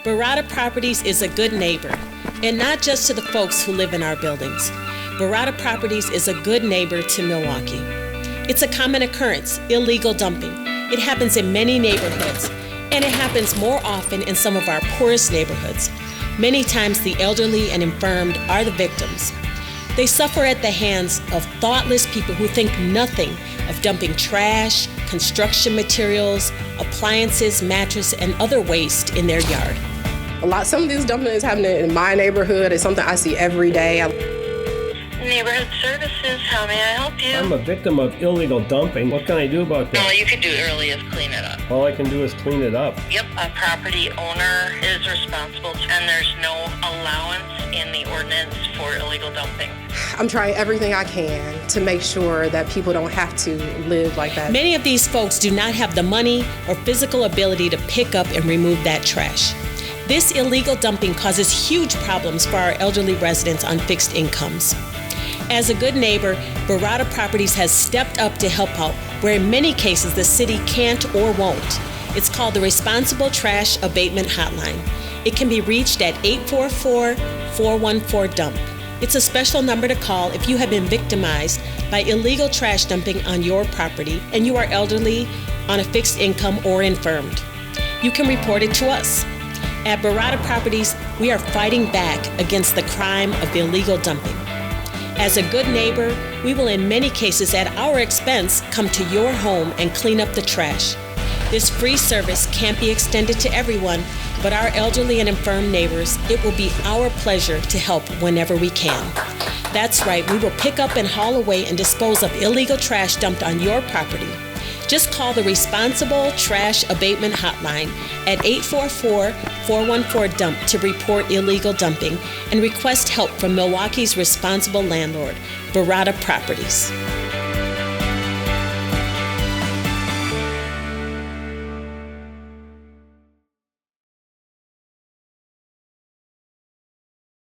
Berrada Properties is a good neighbor, and not just to the folks who live in our buildings. Berrada Properties is a good neighbor to Milwaukee. It's a common occurrence, illegal dumping. It happens in many neighborhoods, and it happens more often in some of our poorest neighborhoods. Many times the elderly and infirmed are the victims. They suffer at the hands of thoughtless people who think nothing of dumping trash, construction materials, appliances, mattresses, and other waste in their yard. Some of this dumping is happening in my neighborhood. It's something I see every day. Neighborhood Services, how may I help you? I'm a victim of illegal dumping. What can I do about that? All you can do really is clean it up. All I can do is clean it up. Yep, a property owner is responsible, and there's no allowance in the ordinance for illegal dumping. I'm trying everything I can to make sure that people don't have to live like that. Many of these folks do not have the money or physical ability to pick up and remove that trash. This illegal dumping causes huge problems for our elderly residents on fixed incomes. As a good neighbor, Berrada Properties has stepped up to help out where in many cases the city can't or won't. It's called the Responsible Trash Abatement Hotline. It can be reached at 844-414-DUMP. It's a special number to call if you have been victimized by illegal trash dumping on your property and you are elderly, on a fixed income, or infirmed. You can report it to us. At Berrada Properties, we are fighting back against the crime of illegal dumping. As a good neighbor, we will in many cases at our expense come to your home and clean up the trash. This free service can't be extended to everyone, but our elderly and infirm neighbors, it will be our pleasure to help whenever we can. That's right, we will pick up and haul away and dispose of illegal trash dumped on your property. Just call the Responsible Trash Abatement Hotline at 844-414-DUMP to report illegal dumping and request help from Milwaukee's responsible landlord, Berrada Properties.